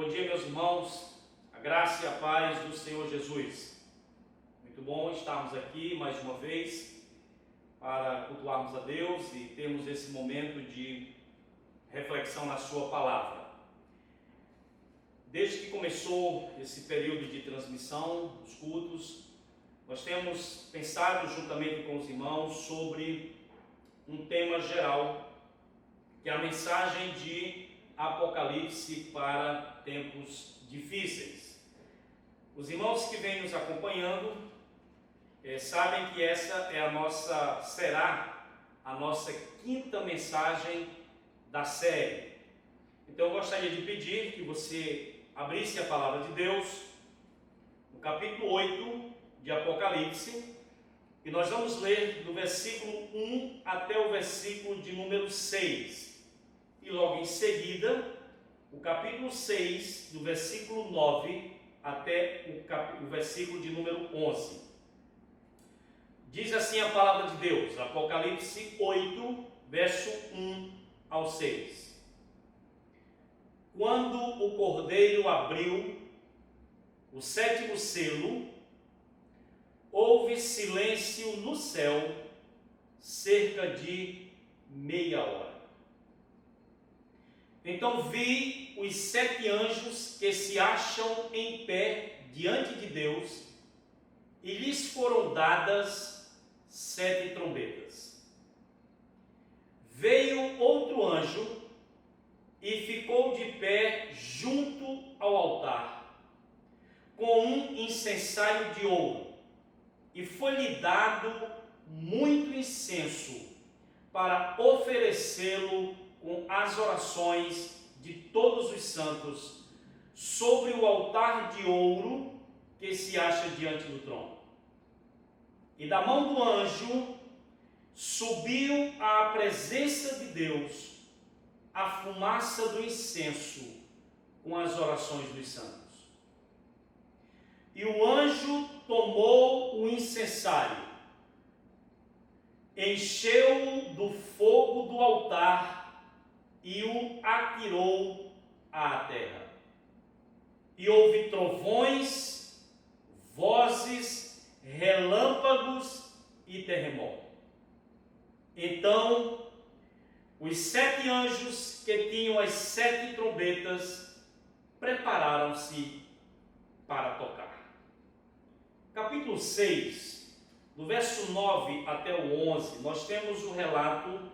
Bom dia, meus irmãos, a graça e a paz do Senhor Jesus. Muito bom estarmos aqui mais uma vez para cultuarmos a Deus e termos esse momento de reflexão na sua palavra. Desde que começou esse período de transmissão dos cultos, nós temos pensado juntamente com os irmãos sobre um tema geral, que é a mensagem de Apocalipse para tempos difíceis. Os irmãos que vêm nos acompanhando sabem que essa será a nossa quinta mensagem da série. Então eu gostaria de pedir que você abrisse a palavra de Deus no capítulo 8 de Apocalipse, e nós vamos ler do versículo 1 até o versículo de número 6. E logo em seguida, o capítulo 6, do versículo 9 até o versículo de número 11. Diz assim a palavra de Deus, Apocalipse 8, verso 1 ao 6. Quando o Cordeiro abriu o sétimo selo, houve silêncio no céu cerca de meia hora. Então vi os 7 anjos que se acham em pé diante de Deus, e lhes foram dadas 7 trombetas. Veio outro anjo e ficou de pé junto ao altar, com um incensário de ouro, e foi-lhe dado muito incenso para oferecê-lo com as orações de todos os santos sobre o altar de ouro que se acha diante do trono. E da mão do anjo subiu à presença de Deus a fumaça do incenso com as orações dos santos. E o anjo tomou o incensário, encheu-o do fogo do altar e o atirou à terra. E houve trovões, vozes, relâmpagos e terremoto. Então, os 7 anjos que tinham as 7 trombetas prepararam-se para tocar. Capítulo 6, do verso 9 até o 11, nós temos o relato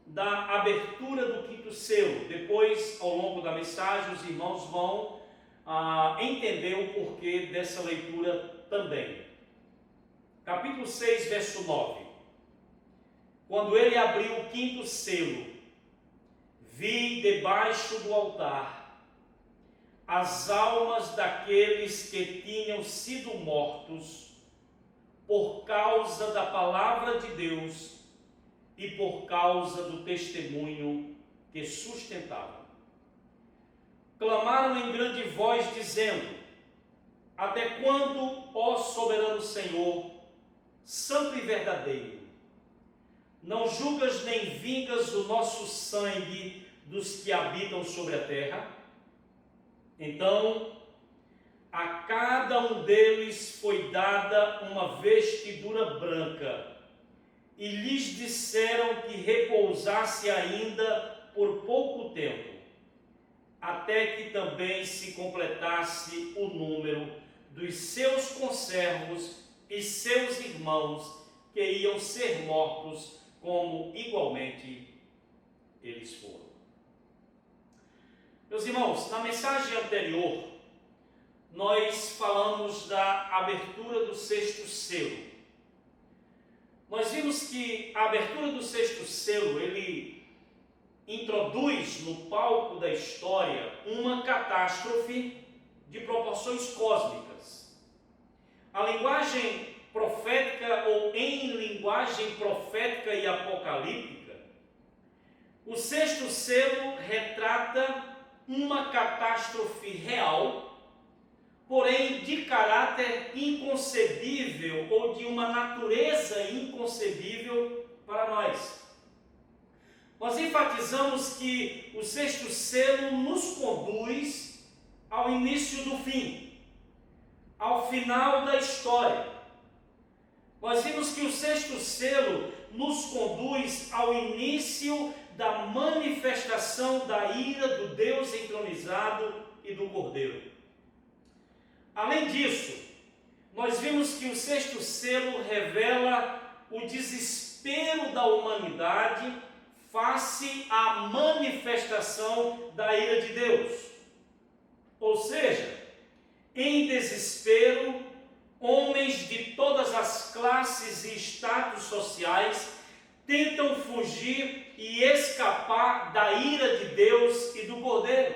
da abertura do 5º selo. Depois, ao longo da mensagem, os irmãos vão entender o porquê dessa leitura também. Capítulo 6, verso 9. Quando ele abriu o 5º selo, vi debaixo do altar as almas daqueles que tinham sido mortos por causa da palavra de Deus e por causa do testemunho que sustentavam. Clamaram em grande voz, dizendo: até quando, ó soberano Senhor, santo e verdadeiro, não julgas nem vingas o nosso sangue dos que habitam sobre a terra? Então, a cada um deles foi dada uma vestidura branca, e lhes disseram que repousasse ainda por pouco tempo, até que também se completasse o número dos seus conservos e seus irmãos, que iam ser mortos como igualmente eles foram. Meus irmãos, na mensagem anterior, nós falamos da abertura do 6º selo. Nós vimos que a abertura do 6º selo, ele introduz no palco da história uma catástrofe de proporções cósmicas. A linguagem profética, ou em linguagem profética e apocalíptica, o 6º selo retrata uma catástrofe real, porém de caráter inconcebível ou de uma natureza inconcebível para nós. Nós enfatizamos que o 6º selo nos conduz ao início do fim, ao final da história. Nós vimos que o sexto selo nos conduz ao início da manifestação da ira do Deus entronizado e do Cordeiro. Além disso, nós vimos que o sexto selo revela o desespero da humanidade face à manifestação da ira de Deus. Ou seja, em desespero, homens de todas as classes e status sociais tentam fugir e escapar da ira de Deus e do Cordeiro.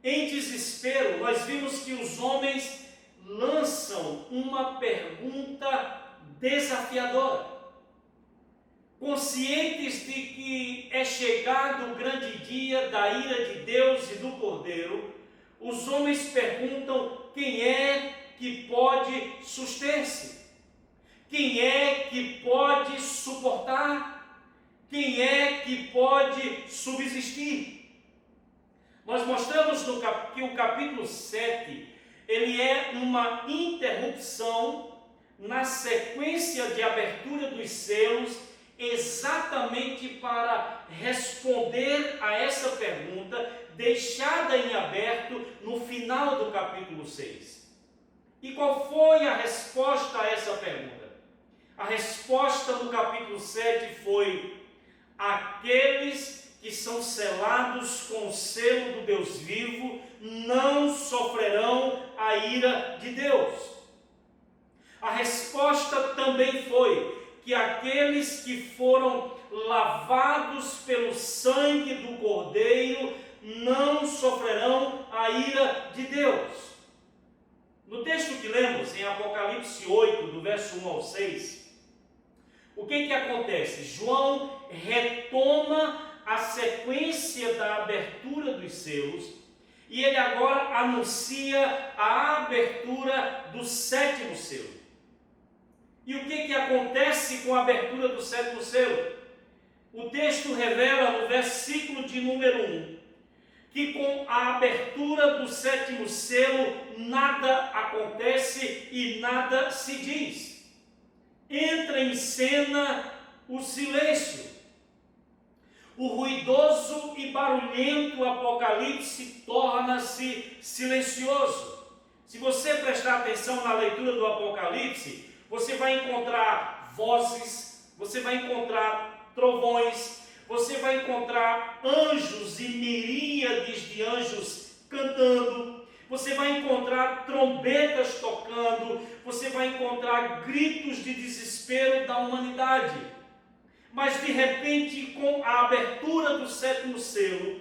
Em desespero, nós vimos que os homens lançam uma pergunta desafiadora. Conscientes de que é chegado o grande dia da ira de Deus e do Cordeiro, os homens perguntam: quem é que pode suster-se? Quem é que pode suportar? Quem é que pode subsistir? Nós mostramos que o capítulo 7, ele é uma interrupção na sequência de abertura dos selos, exatamente para responder a essa pergunta deixada em aberto no final do capítulo 6. E qual foi a resposta a essa pergunta? A resposta no capítulo 7 foi: aqueles que são selados com o selo do Deus vivo não sofrerão a ira de Deus. A resposta também foi que aqueles que foram lavados pelo sangue do Cordeiro não sofrerão a ira de Deus. No texto que lemos, em Apocalipse 8, do verso 1 ao 6, o que acontece? João retoma a sequência da abertura dos selos e ele agora anuncia a abertura do sétimo selo. E o que acontece com a abertura do sétimo selo? O texto revela no versículo de número 1 que com a abertura do sétimo selo nada acontece e nada se diz. Entra em cena o silêncio. O ruidoso e barulhento Apocalipse torna-se silencioso. Se você prestar atenção na leitura do Apocalipse, você vai encontrar vozes, você vai encontrar trovões, você vai encontrar anjos e miríades de anjos cantando, você vai encontrar trombetas tocando, você vai encontrar gritos de desespero da humanidade. Mas de repente, com a abertura do sétimo selo,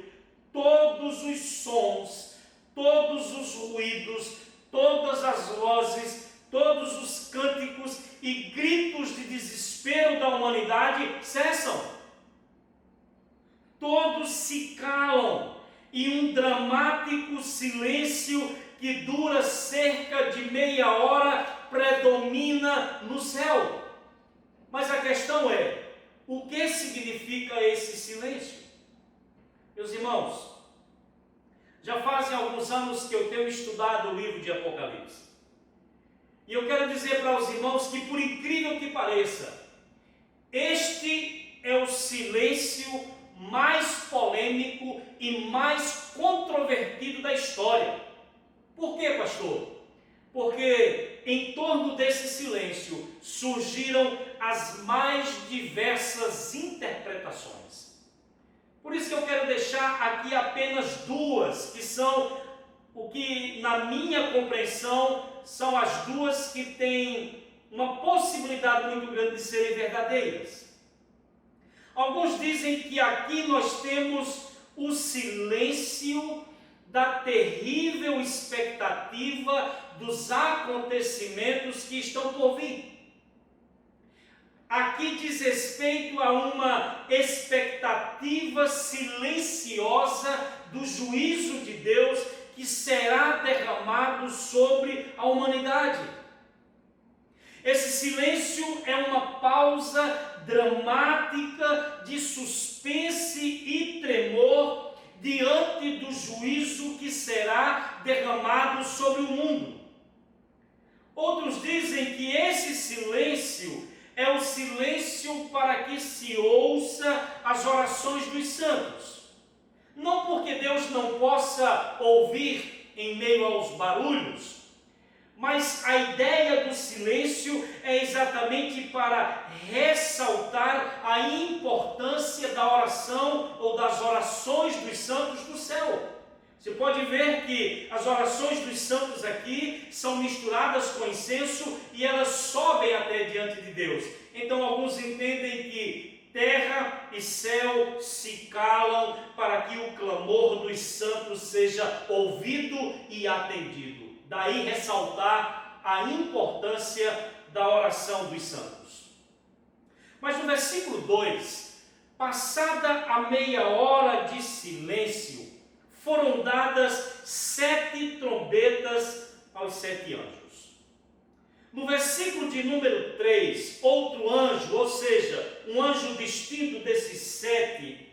todos os sons, todos os ruídos, todas as vozes, todos os cânticos e gritos de desespero da humanidade cessam. Todos se calam e um dramático silêncio que dura cerca de meia hora predomina no céu. Mas a questão é: o que significa esse silêncio? Meus irmãos, já fazem alguns anos que eu tenho estudado o livro de Apocalipse. E eu quero dizer para os irmãos que, por incrível que pareça, este é o silêncio mais polêmico e mais controvertido da história. Por quê, pastor? Porque em torno desse silêncio surgiram as mais diversas interpretações. Por isso que eu quero deixar aqui apenas duas, que são o que, na minha compreensão, são as duas que têm uma possibilidade muito grande de serem verdadeiras. Alguns dizem que aqui nós temos o silêncio da terrível expectativa dos acontecimentos que estão por vir. Aqui diz respeito a uma expectativa silenciosa do juízo de Deus que será derramado sobre a humanidade. Esse silêncio é uma pausa dramática de suspense e tremor diante do juízo que será dizem que esse silêncio é o silêncio para que se ouça as orações dos santos. Não porque Deus não possa ouvir em meio aos barulhos, mas a ideia do silêncio é exatamente para ressaltar a importância da oração ou das orações dos santos do céu. Você pode ver que as orações dos santos aqui são misturadas com incenso e elas sobem até diante de Deus. Então alguns entendem que terra e céu se calam para que o clamor dos santos seja ouvido e atendido. Daí ressaltar a importância da oração dos santos. Mas no versículo 2, passada a meia hora de silêncio, foram dadas 7 trombetas aos 7 anjos. No versículo de número 3, outro anjo, ou seja, um anjo distinto desses 7,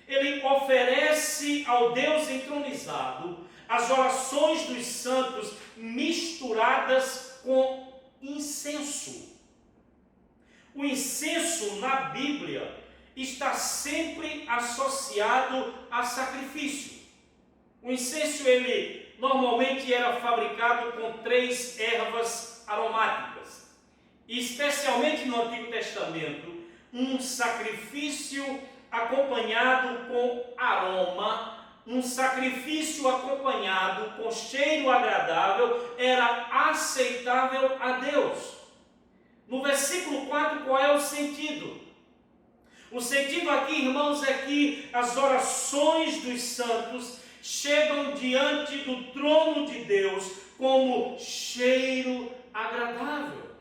ele oferece ao Deus entronizado as orações dos santos misturadas com incenso. O incenso na Bíblia está sempre associado a sacrifício. O incenso, ele normalmente era fabricado com 3 ervas aromáticas. E especialmente no Antigo Testamento, um sacrifício acompanhado com aroma, um sacrifício acompanhado com cheiro agradável era aceitável a Deus. No versículo 4, qual é o sentido? O sentido aqui, irmãos, é que as orações dos santos chegam diante do trono de Deus como cheiro agradável.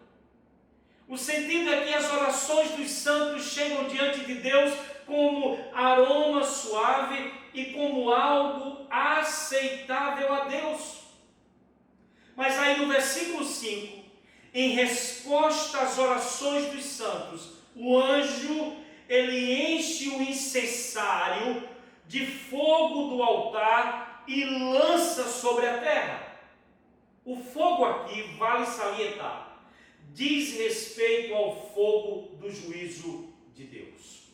O sentido é que as orações dos santos chegam diante de Deus como aroma suave e como algo aceitável a Deus. Mas aí no versículo 5, em resposta às orações dos santos, o anjo, ele enche o incensário de fogo do altar e lança sobre a terra. O fogo aqui, vale salientar, diz respeito ao fogo do juízo de Deus.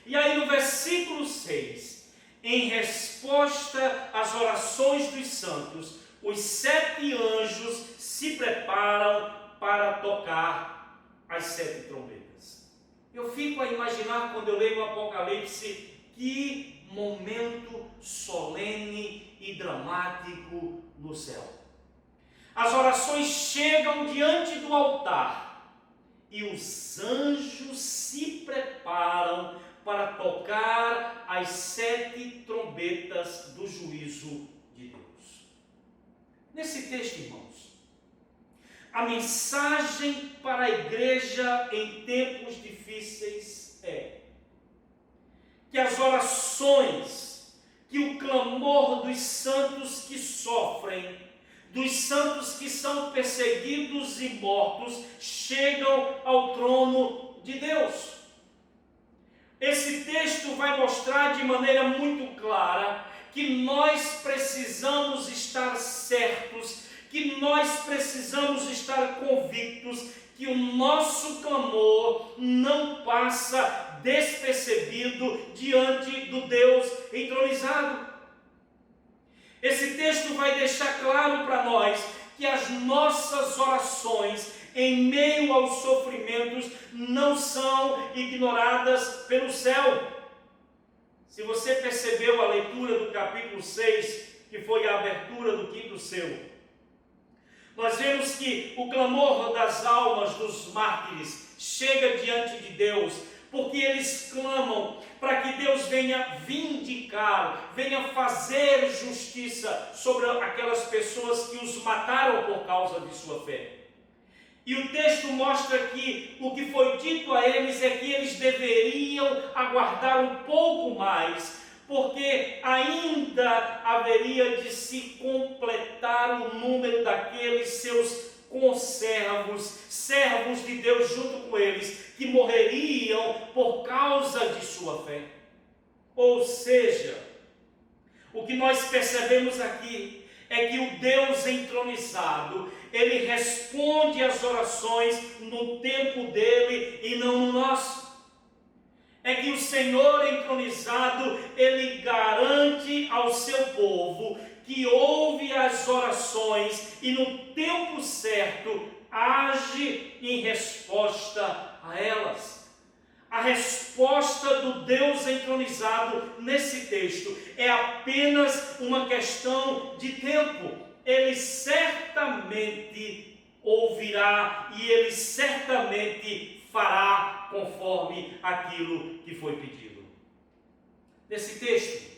E aí no versículo 6, em resposta às orações dos santos, os 7 anjos se preparam para tocar as 7 trombetas. Eu fico a imaginar, quando eu leio o Apocalipse, que momento solene e dramático no céu. As orações chegam diante do altar e os anjos se preparam para tocar as 7 trombetas do juízo de Deus. Nesse texto, irmãos, a mensagem para a igreja em tempos difíceis é que as orações, que o clamor dos santos que sofrem, dos santos que são perseguidos e mortos, chegam ao trono de Deus. Esse texto vai mostrar de maneira muito clara que nós precisamos estar certos, que nós precisamos estar convictos que o nosso clamor não passa despercebido diante do Deus entronizado. Esse texto vai deixar claro para nós que as nossas orações em meio aos sofrimentos não são ignoradas pelo céu. Se você percebeu a leitura do capítulo 6, que foi a abertura do 5º selo, nós vemos que o clamor das almas dos mártires chega diante de Deus, porque eles clamam para que Deus venha vindicar, venha fazer justiça sobre aquelas pessoas que os mataram por causa de sua fé. E o texto mostra que o que foi dito a eles é que eles deveriam aguardar um pouco mais, porque ainda haveria de se completar o número daqueles seus conservos, servos de Deus junto com eles, que morreriam por causa de sua fé. Ou seja, o que nós percebemos aqui é que o Deus entronizado, Ele responde às orações no tempo dele e não no nosso. É que o Senhor entronizado, Ele garante ao seu povo que ouve as orações e no tempo certo age em resposta a elas. A resposta do Deus entronizado nesse texto é apenas uma questão de tempo. Ele certamente ouvirá e ele certamente fará conforme aquilo que foi pedido. Nesse texto,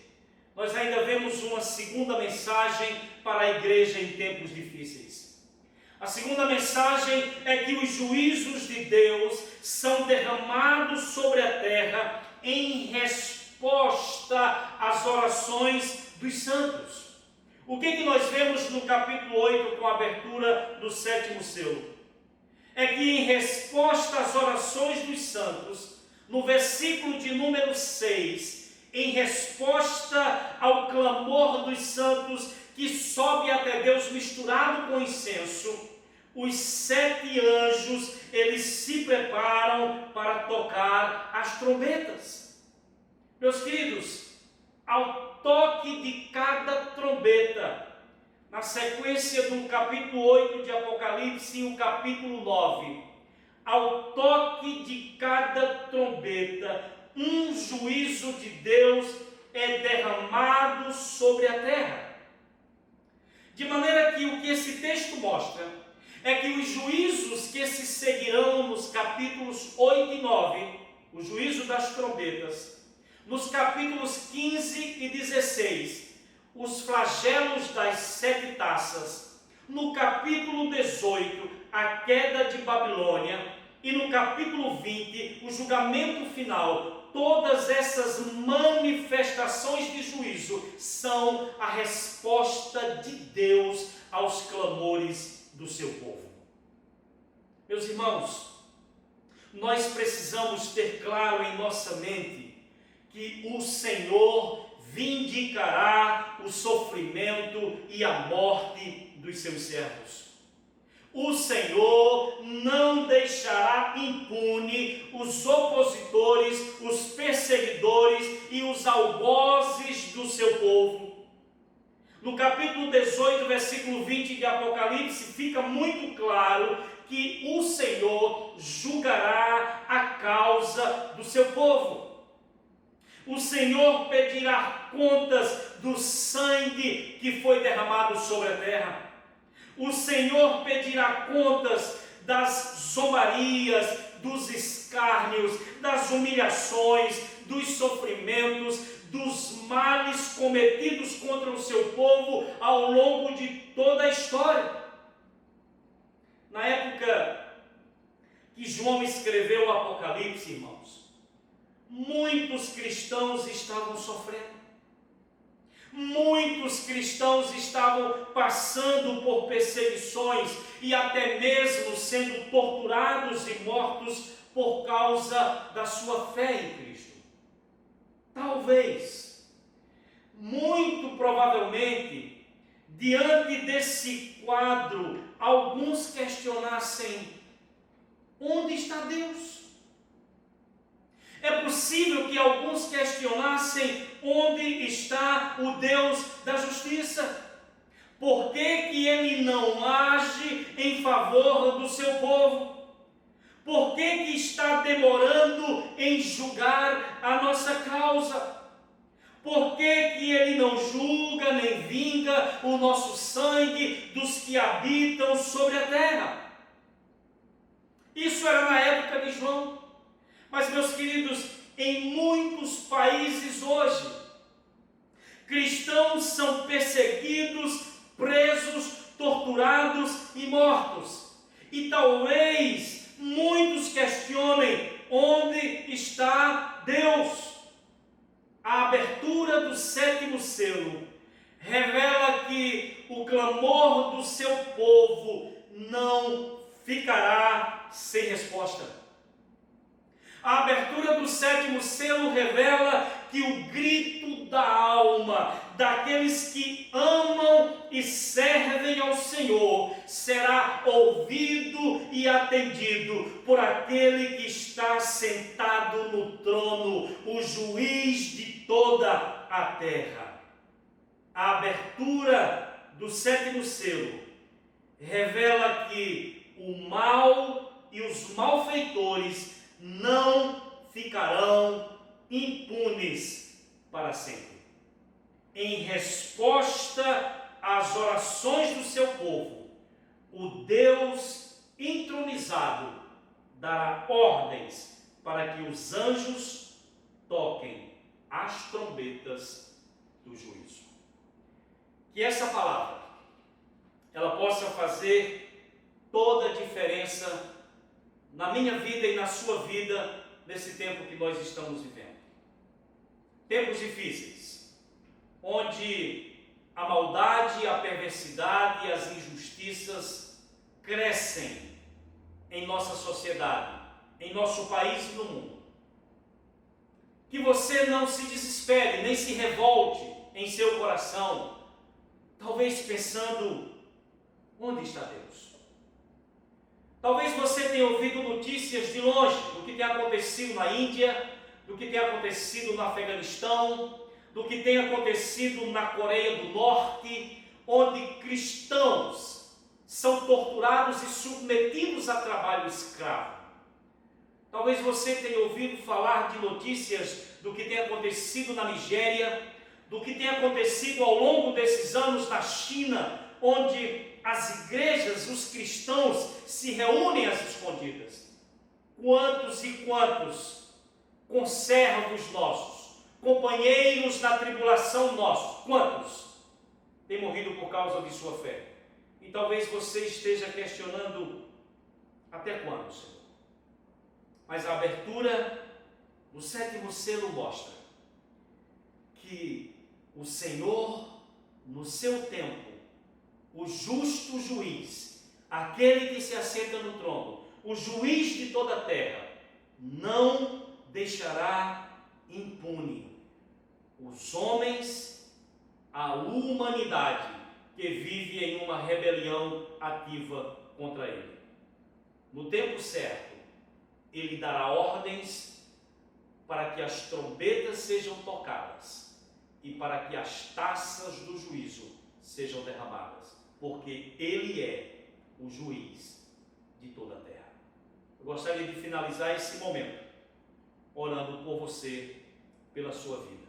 nós ainda vemos uma segunda mensagem para a igreja em tempos difíceis. A segunda mensagem é que os juízos de Deus são derramados sobre a terra em resposta às orações dos santos. O que nós vemos no capítulo 8 com a abertura do 7º selo? É que em resposta às orações dos santos, no versículo de número 6, em resposta ao clamor dos santos que sobe até Deus misturado com incenso, os 7 anjos, eles se preparam para tocar as trombetas. Meus queridos, ao toque de cada trombeta, na sequência do capítulo 8 de Apocalipse e o capítulo 9, ao toque de cada trombeta, um juízo de Deus é derramado sobre a terra. De maneira que o que esse texto mostra é que os juízos que se seguirão nos capítulos 8 e 9, o juízo das trombetas, nos capítulos 15 e 16, os flagelos das 7 taças, no capítulo 18, a queda de Babilônia, e no capítulo 20, o julgamento final. Todas essas manifestações de juízo são a resposta de Deus aos clamores do seu povo. Meus irmãos, nós precisamos ter claro em nossa mente que o Senhor vindicará o sofrimento e a morte dos seus servos. O Senhor não deixará impune os opositores, os perseguidores e os algozes do seu povo. No capítulo 18, versículo 20 de Apocalipse, fica muito claro que o Senhor julgará a causa do seu povo. O Senhor pedirá contas do sangue que foi derramado sobre a terra. O Senhor pedirá contas das zombarias, dos escárnios, das humilhações, dos sofrimentos, dos males cometidos contra o seu povo ao longo de toda a história. Na época que João escreveu o Apocalipse, irmãos, muitos cristãos estavam sofrendo. Muitos cristãos estavam passando por perseguições e até mesmo sendo torturados e mortos por causa da sua fé em Cristo. Talvez, muito provavelmente, diante desse quadro, alguns questionassem: onde está Deus? É possível que alguns questionassem onde está o Deus da justiça. Por que Ele não age em favor do seu povo? Por que está demorando em julgar a nossa causa? Por que Ele não julga nem vinga o nosso sangue dos que habitam sobre a terra? Isso era na época de João. Mas, meus queridos, em muitos países hoje, cristãos são perseguidos, presos, torturados e mortos. E talvez muitos questionem: onde está Deus? A abertura do 7º selo revela que o clamor do seu povo não ficará sem resposta. A abertura do 7º selo revela que o grito da alma daqueles que amam e juiz de toda a terra. A abertura do 7º selo revela que o mal e os malfeitores não ficarão impunes para sempre. Em resposta às orações do seu povo, o Deus entronizado dará ordens para que os anjos toquem as trombetas do juízo. Que essa palavra ela possa fazer toda a diferença na minha vida e na sua vida nesse tempo que nós estamos vivendo. Tempos difíceis, onde a maldade, a perversidade e as injustiças crescem em nossa sociedade, em nosso país e no mundo. Que você não se desespere, nem se revolte em seu coração, talvez pensando, onde está Deus? Talvez você tenha ouvido notícias de longe do que tem acontecido na Índia, do que tem acontecido no Afeganistão, do que tem acontecido na Coreia do Norte, onde cristãos são torturados e submetidos a trabalho escravo. Talvez você tenha ouvido falar de notícias do que tem acontecido na Nigéria, do que tem acontecido ao longo desses anos na China, onde as igrejas, os cristãos se reúnem às escondidas. Quantos e quantos conservos nossos, companheiros na tribulação nossos, quantos têm morrido por causa de sua fé? E talvez você esteja questionando, até quando, Senhor? Mas a abertura do 7º selo mostra que o Senhor, no seu tempo, o justo juiz, aquele que se assenta no trono, o juiz de toda a terra, não deixará impune os homens, a humanidade que vive em uma rebelião ativa contra ele. No tempo certo, ele dará ordens para que as trombetas sejam tocadas e para que as taças do juízo sejam derramadas, porque ele é o juiz de toda a terra. Eu gostaria de finalizar esse momento orando por você, pela sua vida,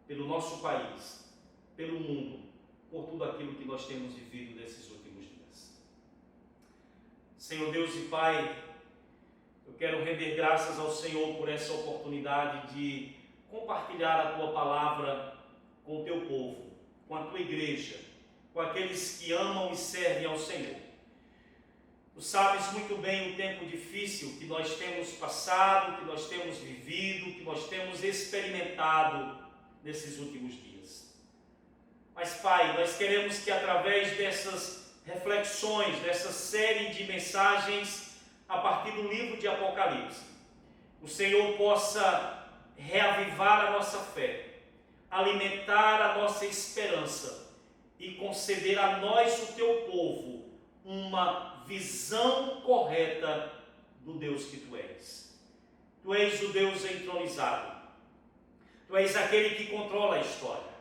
pelo nosso país, pelo mundo, por tudo aquilo que nós temos vivido nesses últimos dias. Senhor Deus e Pai, eu quero render graças ao Senhor por essa oportunidade de compartilhar a Tua palavra com o Teu povo, com a Tua igreja, com aqueles que amam e servem ao Senhor. Tu sabes muito bem o tempo difícil que nós temos passado, que nós temos vivido, que nós temos experimentado nesses últimos dias. Mas, Pai, nós queremos que através dessas reflexões, dessa série de mensagens, a partir do livro de Apocalipse, o Senhor possa reavivar a nossa fé, alimentar a nossa esperança e conceder a nós, o Teu povo, uma visão correta do Deus que Tu és. Tu és o Deus entronizado. Tu és aquele que controla a história.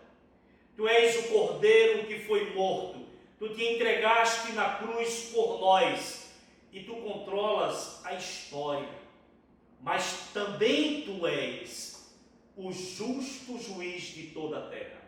Tu és o Cordeiro que foi morto. Tu te entregaste na cruz por nós e Tu controlas a história. Mas também Tu és o justo juiz de toda a terra.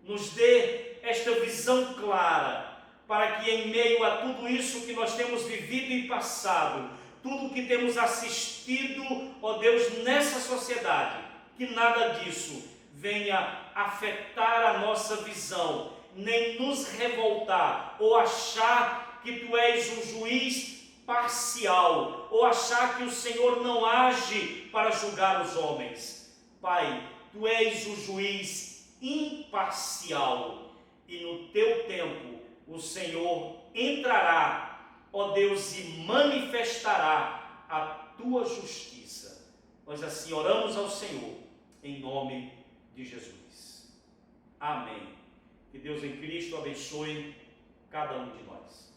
Nos dê esta visão clara, para que em meio a tudo isso que nós temos vivido e passado, tudo que temos assistido, ó Deus, nessa sociedade, que nada disso venha afetar a nossa visão, nem nos revoltar, ou achar que Tu és um juiz parcial, ou achar que o Senhor não age para julgar os homens. Pai, Tu és o juiz imparcial, e no Teu tempo o Senhor entrará, ó Deus, e manifestará a Tua justiça. Nós assim oramos ao Senhor, em nome de Jesus. Amém. Que Deus em Cristo abençoe cada um de nós.